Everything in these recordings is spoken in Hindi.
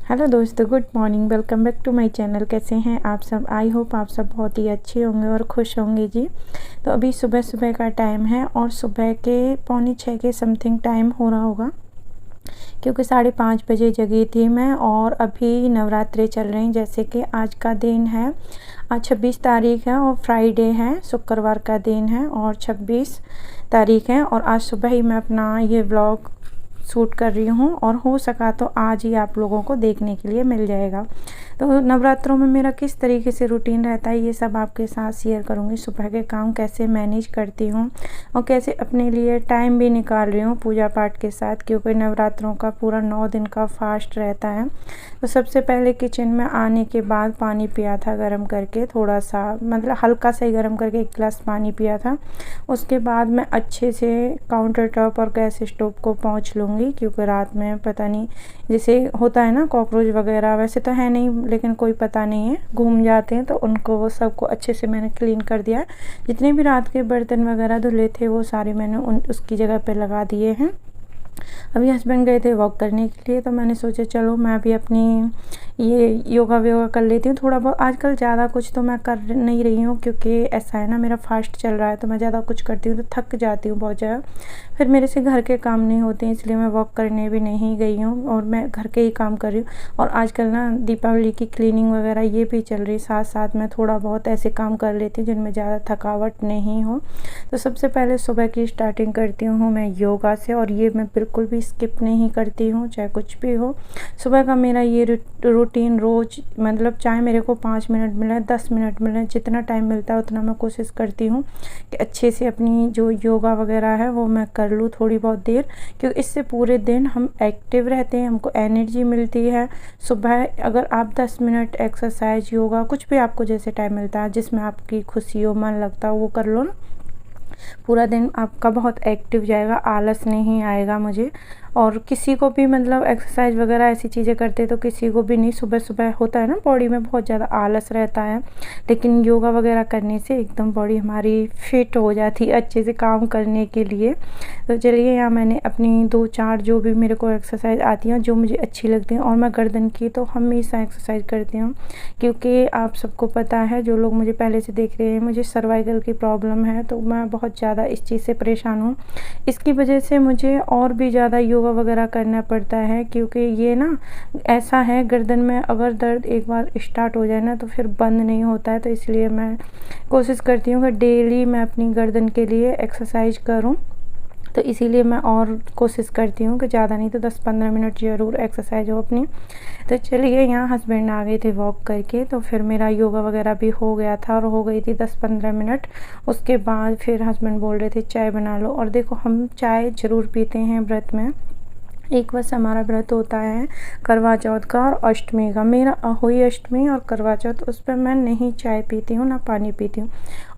हेलो दोस्तों, good morning. Welcome back to my channel. कैसे हैं आप सब? आई होप आप सब बहुत ही अच्छे होंगे और खुश होंगे जी। तो अभी सुबह सुबह का टाइम है और सुबह के 5:45 के समथिंग टाइम हो रहा होगा, क्योंकि 5:30 बजे जगी थी मैं। और अभी नवरात्रे चल रहे हैं। जैसे कि आज का दिन है, आज 26 तारीख है और फ्राइडे है, शुक्रवार का दिन है और 26 तारीख है। और आज सुबह ही मैं अपना ये व्लॉग शूट कर रही हूँ और हो सका तो आज ही आप लोगों को देखने के लिए मिल जाएगा। तो नवरात्रों में मेरा किस तरीके से रूटीन रहता है, ये सब आपके साथ शेयर करूँगी। सुबह के काम कैसे मैनेज करती हूँ और कैसे अपने लिए टाइम भी निकाल रही हूँ पूजा पाठ के साथ, क्योंकि नवरात्रों का पूरा 9 दिन का फास्ट रहता है। तो सबसे पहले किचन में आने के बाद पानी पिया था गर्म करके, थोड़ा सा मतलब हल्का सा ही गर्म करके 1 गिलास पानी पिया था। उसके बाद मैं अच्छे से काउंटर टॉप और गैस स्टोव को पोंछ लूँगी, क्योंकि रात में पता नहीं जैसे होता है ना कॉकरोच वगैरह, वैसे तो है नहीं लेकिन कोई पता नहीं है घूम जाते हैं, तो उनको वो सबको अच्छे से मैंने क्लीन कर दिया। जितने भी रात के बर्तन वगैरह धुले थे वो सारे मैंने उसकी जगह पे लगा दिए हैं। अभी हस्बैंड गए थे वॉक करने के लिए, तो मैंने सोचा चलो मैं भी अपनी ये योगा व्योगा कर लेती हूँ थोड़ा बहुत। आजकल ज़्यादा कुछ तो मैं कर नहीं रही हूँ, क्योंकि ऐसा है ना मेरा फास्ट चल रहा है, तो मैं ज़्यादा कुछ करती हूँ तो थक जाती हूँ बहुत ज़्यादा। फिर मेरे से घर के काम नहीं होते हैं, इसलिए मैं वॉक करने भी नहीं गई हूँ और मैं घर के ही काम कर रही हूँ। और आजकल ना दीपावली की क्लीनिंग वगैरह ये भी चल रही है, साथ साथ मैं थोड़ा बहुत ऐसे काम कर लेती हूँ जिनमें ज़्यादा थकावट नहीं हो। तो सबसे पहले सुबह की स्टार्टिंग करती हूँ मैं योगा से, और ये मैं बिल्कुल भी स्किप नहीं करती हूँ चाहे कुछ भी हो। सुबह का मेरा ये रूटीन रोज़, मतलब चाहे मेरे को 5 मिनट मिले 10 मिनट मिले, जितना टाइम मिलता है उतना मैं कोशिश करती हूँ कि अच्छे से अपनी जो योगा वगैरह है वो मैं कर लूँ थोड़ी बहुत देर, क्योंकि इससे पूरे दिन हम एक्टिव रहते हैं, हमको एनर्जी मिलती है। सुबह अगर आप 10 मिनट एक्सरसाइज योगा कुछ भी आपको जैसे टाइम मिलता है, जिसमें आपकी खुशी हो, मन लगता हो, वो कर लो ना, पूरा दिन आपका बहुत एक्टिव जाएगा, आलस नहीं आएगा मुझे। और किसी को भी मतलब एक्सरसाइज वगैरह ऐसी चीज़ें करते तो किसी को भी नहीं सुबह सुबह होता है ना बॉडी में बहुत ज़्यादा आलस रहता है, लेकिन योगा वगैरह करने से एकदम बॉडी हमारी फिट हो जाती है अच्छे से काम करने के लिए। तो चलिए यहाँ मैंने अपनी 2-4 जो भी मेरे को एक्सरसाइज आती हैं जो मुझे अच्छी लगती हैं, और मैं गर्दन की तो हमेशा एक्सरसाइज करती हूँ, क्योंकि आप सबको पता है जो लोग मुझे पहले से देख रहे हैं, मुझे सर्वाइकल की प्रॉब्लम है, तो मैं बहुत ज़्यादा इस चीज़ से परेशान हूँ। इसकी वजह से मुझे और भी ज़्यादा योगा वगैरह करना पड़ता है, क्योंकि ये ना ऐसा है गर्दन में अगर दर्द एक बार स्टार्ट हो जाए ना तो फिर बंद नहीं होता है। तो इसलिए मैं कोशिश करती हूँ कि डेली मैं अपनी गर्दन के लिए एक्सरसाइज करूँ। तो इसीलिए मैं और कोशिश करती हूँ कि ज़्यादा नहीं तो 10-15 मिनट ज़रूर एक्सरसाइज हो अपनी। तो चलिए यहाँ हस्बैंड आ गए थे वॉक करके, तो फिर मेरा योगा वगैरह भी हो गया था और हो गई थी 10-15 मिनट। उसके बाद फिर हस्बैंड बोल रहे थे चाय बना लो, और देखो हम चाय ज़रूर पीते हैं व्रत में। एक बस हमारा व्रत होता है करवा चौथ का और अष्टमी का। मेरा अहोई अष्टमी और करवा चौथ, उस पर मैं नहीं चाय पीती हूँ ना पानी पीती हूँ।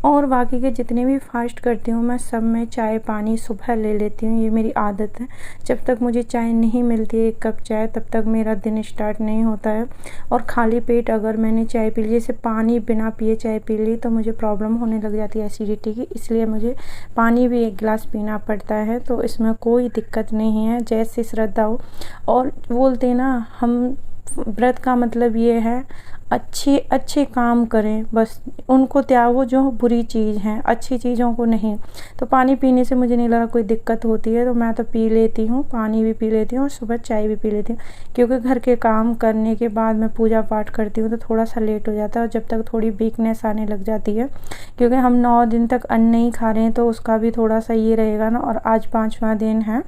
और बाकी के जितने भी फास्ट करती हूँ मैं सब में चाय पानी सुबह ले लेती हूँ, ये मेरी आदत है। जब तक मुझे चाय नहीं मिलती है 1 कप चाय, तब तक मेरा दिन स्टार्ट नहीं होता है। और खाली पेट अगर मैंने चाय पी ली, जैसे पानी बिना पिए चाय पी ली, तो मुझे प्रॉब्लम होने लग जाती है एसिडिटी की, इसलिए मुझे पानी भी 1 गिलास पीना पड़ता है। तो इसमें कोई दिक्कत नहीं है, जैसे श्रद्धा हो। और बोलते हैं ना हम व्रत का मतलब ये है अच्छे अच्छे काम करें, बस उनको त्यागो जो बुरी चीज़ हैं, अच्छी चीज़ों को नहीं। तो पानी पीने से मुझे नहीं लगा कोई दिक्कत होती है, तो मैं तो पी लेती हूँ, पानी भी पी लेती हूँ और सुबह चाय भी पी लेती हूँ। क्योंकि घर के काम करने के बाद मैं पूजा पाठ करती हूँ तो थोड़ा सा लेट हो जाता है, और जब तक थोड़ी वीकनेस आने लग जाती है, क्योंकि हम 9 दिन तक अन्न नहीं खा रहे हैं, तो उसका भी थोड़ा सा ये रहेगा ना। और आज 5वां दिन है,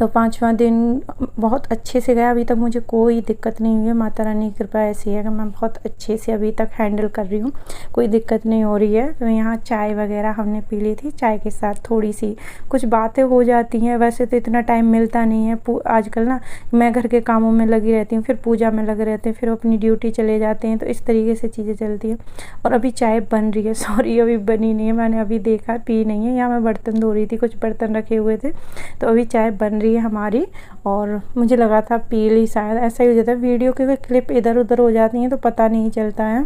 तो 5वां दिन बहुत अच्छे से गया, अभी तक मुझे कोई दिक्कत नहीं हुई है। माता रानी की कृपा ऐसी है कि मैं बहुत अच्छे से अभी तक हैंडल कर रही हूँ, कोई दिक्कत नहीं हो रही है। तो यहाँ चाय वगैरह हमने पी ली थी, चाय के साथ थोड़ी सी कुछ बातें हो जाती हैं। वैसे तो इतना टाइम मिलता नहीं है आजकल ना, मैं घर के कामों में लगी रहती हूँ, फिर पूजा में लगे रहते हैं, फिर अपनी ड्यूटी चले जाते हैं, तो इस तरीके से चीज़ें चलती हैं। और अभी चाय बन रही है, सॉरी अभी बनी नहीं है, मैंने अभी देखा, पी नहीं है। यहाँ मैं बर्तन धो रही थी, कुछ बर्तन रखे हुए थे, तो अभी चाय चाय बन रही है हमारी, और मुझे लगा था पी ली, शायद ऐसा ही हो जाता है वीडियो की क्लिप इधर उधर हो जाती हैं तो पता नहीं चलता है।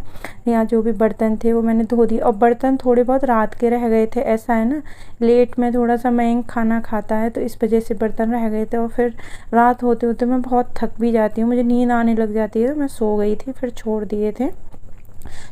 यहाँ जो भी बर्तन थे वो मैंने धो दिए, और बर्तन थोड़े बहुत रात के रह गए थे। ऐसा है ना, लेट में थोड़ा सा मयंक खाना खाता है तो इस वजह से बर्तन रह गए थे, और फिर रात होते होते मैं बहुत थक भी जाती हूँ, मुझे नींद आने लग जाती है, तो मैं सो गई थी, फिर छोड़ दिए थे।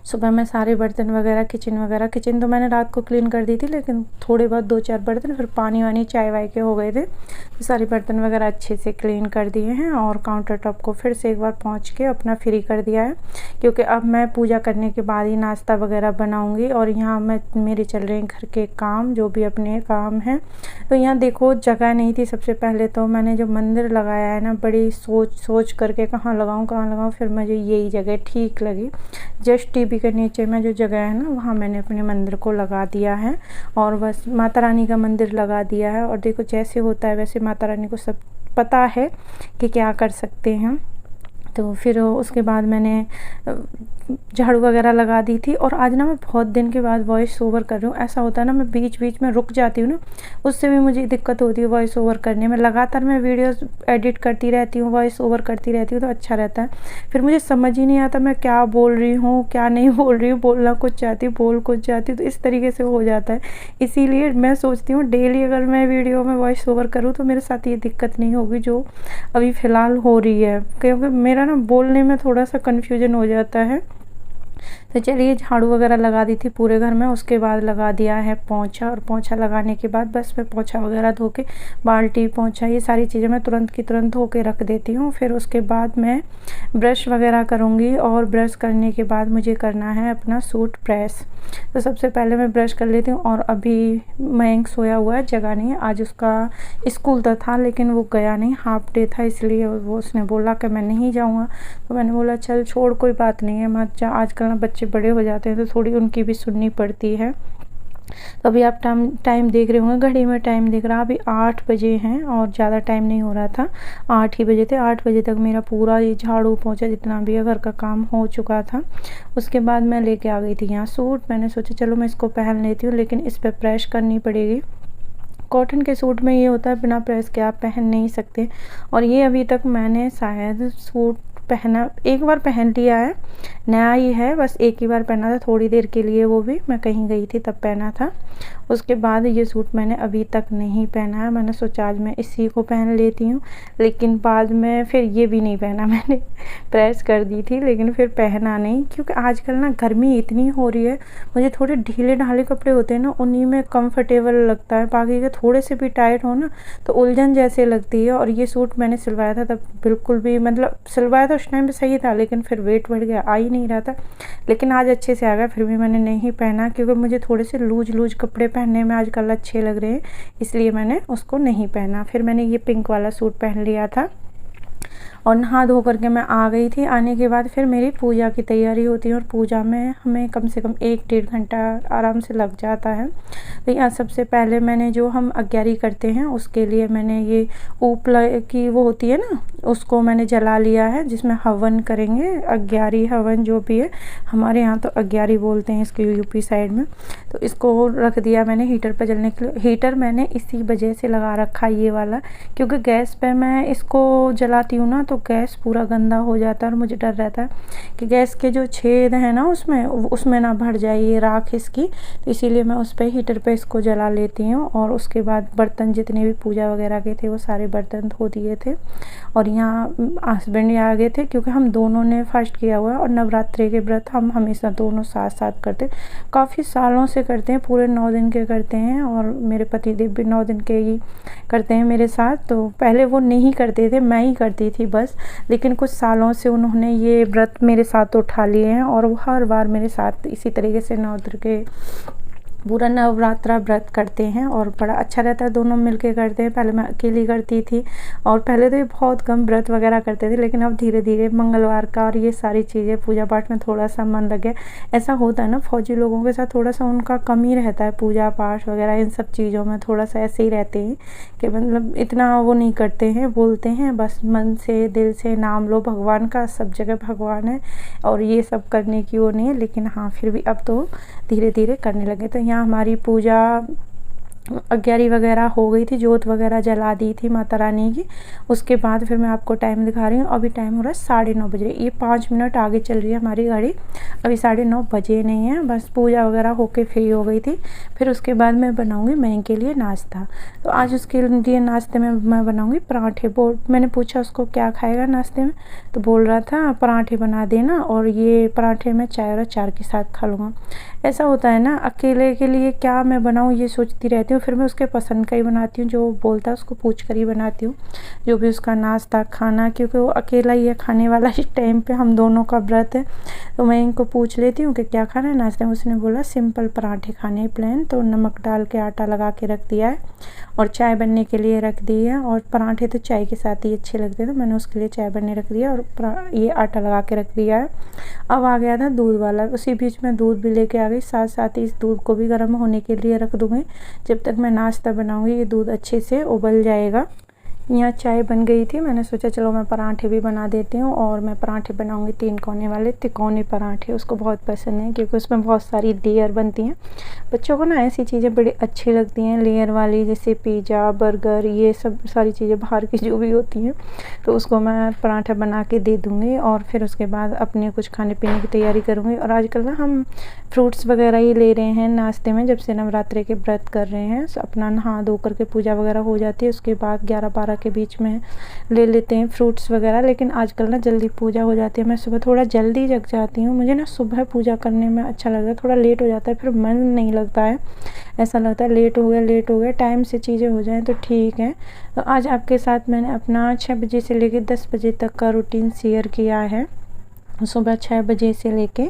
सुबह में सारे बर्तन वगैरह, किचन तो मैंने रात को क्लीन कर दी थी, लेकिन थोड़े बहुत 2-4 बर्तन फिर पानी वानी चाय वाय के हो गए थे, तो सारे बर्तन वगैरह अच्छे से क्लीन कर दिए हैं। और काउंटर टॉप को फिर से एक बार पोंछ के अपना फ्री कर दिया है, क्योंकि अब मैं पूजा करने के बाद ही नाश्ता वगैरह बनाऊँगी। और यहाँ मेरे चल रहे हैं घर के काम, जो भी अपने काम हैं। तो यहाँ देखो जगह नहीं थी। सबसे पहले तो मैंने जो मंदिर लगाया है ना, बड़ी सोच करके कहाँ लगाऊँ, फिर मुझे यही जगह ठीक लगी। जस्ट टीवी के नीचे में जो जगह है ना, वहाँ मैंने अपने मंदिर को लगा दिया है, और बस माता रानी का मंदिर लगा दिया है। और देखो जैसे होता है वैसे माता रानी को सब पता है कि क्या कर सकते हैं। तो फिर उसके बाद मैंने झाड़ू वगैरह लगा दी थी। और आज ना मैं बहुत दिन के बाद वॉइस ओवर कर रही हूँ। ऐसा होता है ना, मैं बीच बीच में रुक जाती हूँ ना, उससे भी मुझे दिक्कत होती है वॉइस ओवर करने में। लगातार मैं वीडियोस एडिट करती रहती हूँ, वॉइस ओवर करती रहती हूँ, तो अच्छा रहता है। फिर मुझे समझ ही नहीं आता मैं क्या बोल रही हूँ क्या नहीं बोल रही हूँ, बोलना कुछ चाहती हूँ बोल कुछ चाहती हूँ, तो इस तरीके से हो जाता है। इसीलिए मैं सोचती हूँ डेली अगर मैं वीडियो में वॉइस ओवर करूँ तो मेरे साथ ये दिक्कत नहीं होगी जो अभी फ़िलहाल हो रही है, क्योंकि मेरा ना बोलने में थोड़ा सा कन्फ्यूजन हो जाता है। तो चलिए झाड़ू वगैरह लगा दी थी पूरे घर में, उसके बाद लगा दिया है पोंछा। और पोंछा लगाने के बाद बस मैं पोंछा वगैरह धो के, बाल्टी पोंछा ये सारी चीज़ें मैं तुरंत की तुरंत धो के रख देती हूँ। फिर उसके बाद मैं ब्रश वगैरह करूँगी, और ब्रश करने के बाद मुझे करना है अपना सूट प्रेस। तो सबसे पहले मैं ब्रश कर लेती हूँ। और अभी मयंक सोया हुआ है, जगह नहीं है। आज उसका स्कूल तो था लेकिन वो गया नहीं, हाफ डे था, इसलिए वो उसने बोला कि मैं नहीं जाऊँगा। तो मैंने बोला चल छोड़, कोई बात नहीं है मत जा। आजकल ना बच्चे बड़े हो जाते हैं तो थोड़ी उनकी भी सुननी पड़ती है। तो अभी आप टाइम देख रहे होंगे, घड़ी में टाइम दिख रहा, अभी 8 बजे हैं, और ज़्यादा टाइम नहीं हो रहा था, 8 ही बजे थे। 8 बजे तक मेरा पूरा ये झाड़ू पोंछा जितना भी है घर का काम हो चुका था। उसके बाद मैं लेके आ गई थी यहाँ सूट। मैंने सोचा चलो मैं इसको पहन लेती हूँ, लेकिन इस पर प्रेस करनी पड़ेगी। कॉटन के सूट में ये होता है बिना प्रेस के आप पहन नहीं सकते। और ये अभी तक मैंने शायद सूट पहना, एक बार पहन लिया है, नया ही है, बस एक ही बार पहना था, थोड़ी देर के लिए, वो भी मैं कहीं गई थी तब पहना था। उसके बाद ये सूट मैंने अभी तक नहीं पहना है। मैंने सोचा आज मैं इसी को पहन लेती हूँ, लेकिन बाद में फिर ये भी नहीं पहना। मैंने प्रेस कर दी थी लेकिन फिर पहना नहीं, क्योंकि आजकल ना गर्मी इतनी हो रही है, मुझे थोड़े ढीले ढाले कपड़े होते हैं ना, उन्हीं में कंफर्टेबल लगता है। बाकी के थोड़े से भी टाइट हो ना तो उलझन जैसे लगती है। और ये सूट मैंने सिलवाया था तब बिल्कुल भी, मतलब सिलवाया था उस टाइम पे सही था, लेकिन फिर वेट बढ़ गया, आ ही नहीं रहा था। लेकिन आज अच्छे से आ गया, फिर भी मैंने नहीं पहना, क्योंकि मुझे थोड़े से लूज कपड़े पहनने में आजकल अच्छे लग रहे हैं, इसलिए मैंने उसको नहीं पहना। फिर मैंने ये पिंक वाला सूट पहन लिया था, और नहा धो करके मैं आ गई थी। आने के बाद फिर मेरी पूजा की तैयारी होती है, और पूजा में हमें कम से कम 1-1.5 घंटा आराम से लग जाता है। तो यहाँ सबसे पहले मैंने जो हम अग्यारी करते हैं उसके लिए मैंने ये ऊपला की वो होती है ना, उसको मैंने जला लिया है, जिसमें हवन करेंगे, अग्यारी हवन जो भी है, हमारे यहाँ तो अग्यारी बोलते हैं इसके, यूपी साइड में। तो इसको रख दिया मैंने हीटर पर जलने के लिए। हीटर मैंने इसी वजह से लगा रखा ये वाला, क्योंकि गैस पे मैं इसको जलाती हूँ ना तो गैस पूरा गंदा हो जाता है, और मुझे डर रहता है कि गैस के जो छेद हैं ना उसमें ना भर जाए ये राख इसकी। तो इसीलिए मैं उस पर हीटर पे इसको जला लेती हूँ। और उसके बाद बर्तन जितने भी पूजा वगैरह के थे वो सारे बर्तन धो दिए थे। और यहाँ हस्बैंड आ गए थे, क्योंकि हम दोनों ने फर्स्ट किया हुआ है, और नवरात्रि के व्रत हम हमेशा दोनों साथ साथ करते, काफ़ी सालों से करते हैं, पूरे 9 दिन के करते हैं। और मेरे पति देव भी 9 दिन के ही करते हैं मेरे साथ। तो पहले वो नहीं करते थे, मैं ही करती थी बस, लेकिन कुछ सालों से उन्होंने ये व्रत मेरे साथ उठा लिए हैं, और वो हर बार मेरे साथ इसी तरीके से 9 दिन के पूरा नवरात्रा व्रत करते हैं, और बड़ा अच्छा रहता है, दोनों मिलके करते हैं। पहले मैं अकेली करती थी, और पहले तो ये बहुत कम व्रत वगैरह करते थे, लेकिन अब धीरे धीरे मंगलवार का और ये सारी चीज़ें पूजा पाठ में थोड़ा सा मन लगे। ऐसा होता है ना फौजी लोगों के साथ, थोड़ा सा उनका कमी रहता है, पूजा पाठ वगैरह इन सब चीज़ों में थोड़ा सा ऐसे ही रहते हैं कि मतलब इतना वो नहीं करते हैं, बोलते हैं बस मन से दिल से नाम लो भगवान का, सब जगह भगवान है, और ये सब करने की वो नहीं है। लेकिन हाँ फिर भी अब तो धीरे धीरे करने लगे। तो यहाँ हमारी पूजा 11 वगैरह हो गई थी, जोत वगैरह जला दी थी माता रानी की। उसके बाद फिर मैं आपको टाइम दिखा रही हूँ। अभी टाइम हो रहा है 9:30 बज रही। ये 5 मिनट आगे चल रही है हमारी गाड़ी। अभी 9:30 बजे नहीं है, बस पूजा वगैरह होके फ्री हो गई थी। फिर उसके बाद मैं बनाऊँगी मैं के लिए नाश्ता। तो आज उसके लिए नाश्ते में मैं बनाऊँगी पराठे। मैंने पूछा उसको क्या खाएगा नाश्ते में, तो बोल रहा था पराठे बना देना, और ये पराठे मैं चाय और अचार के साथ खा लूँगा। ऐसा होता है ना, अकेले के लिए क्या मैं बनाऊँ ये सोचती रहती हूँ। फिर मैं उसके पसंद का ही बनाती हूँ, जो वो बोलता है उसको पूछ कर ही बनाती हूँ, जो भी उसका नाश्ता खाना, क्योंकि वो अकेला ही है खाने वाला। इस टाइम पे हम दोनों का व्रत है, तो मैं इनको पूछ लेती हूँ कि क्या खाना है नाश्ते में। उसने बोला सिंपल पराठे खाने प्लेन, तो नमक डाल के आटा लगा के रख दिया है और चाय बनने के लिए रख दी है। और पराठे तो चाय के साथ ही अच्छे लगते हैं, तो मैंने उसके लिए चाय बनने रख दिया और ये आटा लगा के रख दिया है। अब आ गया था दूध वाला, उसी बीच में दूध भी लेके आ गई। साथ साथ ही इस दूध को भी गर्म होने के लिए रख दूँगी। जब तक मैं नाश्ता बनाऊँगी ये दूध अच्छे से उबल जाएगा। यहाँ चाय बन गई थी, मैंने सोचा चलो मैं पराठे भी बना देती हूँ। और मैं पराठे बनाऊँगी 3 कोने वाले तिकोने पराठे। उसको बहुत पसंद है क्योंकि उसमें बहुत सारी लेयर बनती हैं। बच्चों को ना ऐसी चीज़ें बड़ी अच्छी लगती हैं लेयर वाली, जैसे पिज़्ज़ा बर्गर, ये सब सारी चीज़ें बाहर की जो भी होती हैं। तो उसको मैं पराठा बना के दे दूँगी और फिर उसके बाद अपने कुछ खाने पीने की तैयारी करूँगी। और आजकल ना हम फ्रूट्स वगैरह ही ले रहे हैं नाश्ते में, जब से नवरात्रि के व्रत कर रहे हैं। अपना नहा धो करके पूजा वगैरह हो जाती है, उसके बाद 11-12 के बीच में ले लेते हैं फ्रूट्स वगैरह। लेकिन आजकल ना जल्दी पूजा हो जाती है, मैं सुबह थोड़ा जल्दी जग जाती हूँ। मुझे ना सुबह पूजा करने में अच्छा लगता है, थोड़ा लेट हो जाता है फिर मन नहीं लगता है, ऐसा लगता है लेट हो गया। टाइम से चीज़ें हो जाएं तो ठीक है। तो आज आपके साथ मैंने अपना 6 बजे से लेकर 10 बजे तक का रूटीन शेयर किया है। सुबह 6 बजे से लेके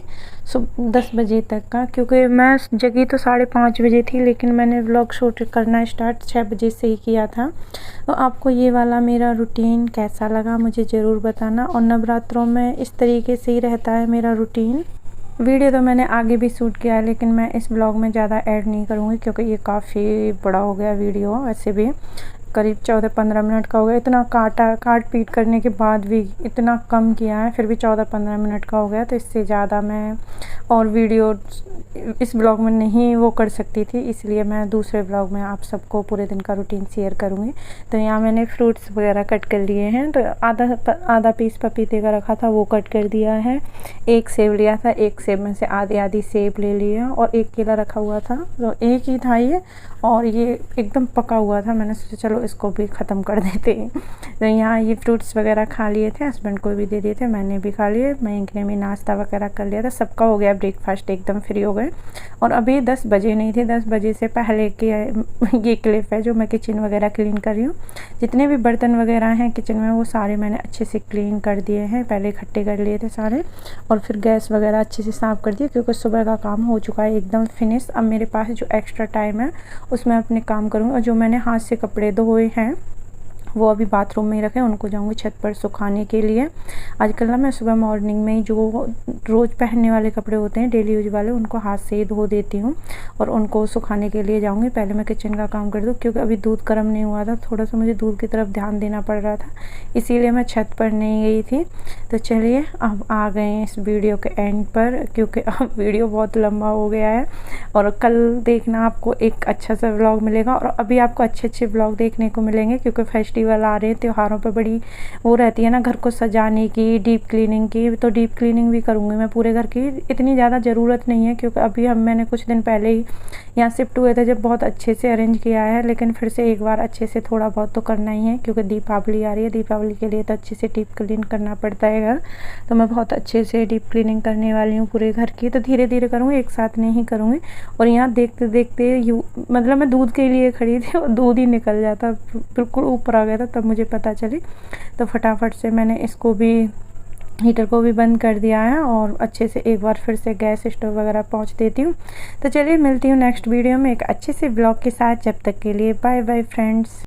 10 बजे तक का, क्योंकि मैं जगी तो 5:30 बजे थी, लेकिन मैंने व्लॉग शूट करना स्टार्ट 6 बजे से ही किया था। तो आपको ये वाला मेरा रूटीन कैसा लगा मुझे ज़रूर बताना। और नवरात्रों में इस तरीके से ही रहता है मेरा रूटीन। वीडियो तो मैंने आगे भी शूट किया है, लेकिन मैं इस ब्लॉग में ज़्यादा ऐड नहीं करूँगी क्योंकि ये काफ़ी बड़ा हो गया वीडियो। वैसे भी करीब 14-15 मिनट का हो गया। इतना काट पीट करने के बाद भी इतना कम किया है, फिर भी 14-15 मिनट का हो गया। तो इससे ज़्यादा मैं और वीडियो इस ब्लॉग में नहीं वो कर सकती थी, इसलिए मैं दूसरे ब्लॉग में आप सबको पूरे दिन का रूटीन शेयर करूँगी। तो यहाँ मैंने फ्रूट्स वगैरह कट कर लिए हैं। तो आधा पीस पपीते का रखा था वो कट कर दिया है। एक सेब लिया था, एक सेब में से आधी सेब ले लिया, और एक केला रखा हुआ था, तो एक ही था ये, और ये एकदम पका हुआ था। मैंने सोचा चलो इसको भी ख़त्म कर देते हैं। तो यहाँ ये फ्रूट्स वगैरह खा लिए थे, हस्बैंड को भी दे दिए थे, मैंने भी खा लिए। मयंक ने भी नाश्ता वगैरह कर लिया था, सबका हो गया ब्रेकफास्ट, एकदम फ्री हो गए। और अभी 10 बजे नहीं थे, 10 बजे से पहले की ये क्लिप है जो मैं किचन वगैरह क्लीन कर रही हूँ। जितने भी बर्तन वगैरह हैं किचन में वो सारे मैंने अच्छे से क्लीन कर दिए हैं, पहले इकट्ठे कर लिए थे सारे। और फिर गैस वगैरह अच्छे से साफ़ कर दिया, क्योंकि सुबह का काम हो चुका है एकदम फिनिश। अब मेरे पास जो एक्स्ट्रा टाइम है उसमें अपने काम करूँगी। और जो मैंने हाथ से कपड़े धोए हैं वो अभी बाथरूम में ही रखे, उनको जाऊंगी छत पर सुखाने के लिए। आजकल ना मैं सुबह मॉर्निंग में ही जो रोज़ पहनने वाले कपड़े होते हैं डेली यूज वाले, उनको हाथ से ही धो देती हूँ और उनको सुखाने के लिए जाऊंगी। पहले मैं किचन का काम कर दूँ, क्योंकि अभी दूध गर्म नहीं हुआ था, थोड़ा सा मुझे दूध की तरफ ध्यान देना पड़ रहा था, इसीलिए मैं छत पर नहीं गई थी। तो चलिए अब आ गए हैं इस वीडियो के एंड पर, क्योंकि अब वीडियो बहुत लंबा हो गया है। और कल देखना आपको एक अच्छा सा व्लॉग मिलेगा, और अभी आपको अच्छे व्लॉग देखने को मिलेंगे, क्योंकि फेस्टिवल आ रहे हैं, त्योहारों पे बड़ी वो रहती है ना घर को सजाने की, डीप क्लीनिंग की। तो डीप क्लीनिंग भी करूँगी मैं पूरे घर की। इतनी ज़्यादा ज़रूरत नहीं है, क्योंकि अभी मैंने कुछ दिन पहले ही यहाँ शिफ्ट हुए थे जब बहुत अच्छे से अरेंज किया है, लेकिन फिर से एक बार अच्छे से थोड़ा बहुत तो करना ही है, क्योंकि दीपावली आ रही है। दीपावली के लिए तो अच्छे से डीप क्लीन करना पड़ता है घर। तो मैं बहुत अच्छे से डीप क्लीनिंग करने वाली हूँ पूरे घर की। तो धीरे धीरे करूँगी, एक साथ नहीं करूँगी। और यहाँ देखते देखते मतलब मैं दूध के लिए खड़ी थी और दूध ही निकल जाता, बिल्कुल ऊपर आ गया था, तब मुझे पता चली। तो फटाफट से मैंने इसको भी, हीटर को भी बंद कर दिया है, और अच्छे से एक बार फिर से गैस स्टोव वगैरह पहुंच देती हूँ। तो चलिए मिलती हूँ नेक्स्ट वीडियो में एक अच्छे से ब्लॉग के साथ। जब तक के लिए बाय बाय फ्रेंड्स।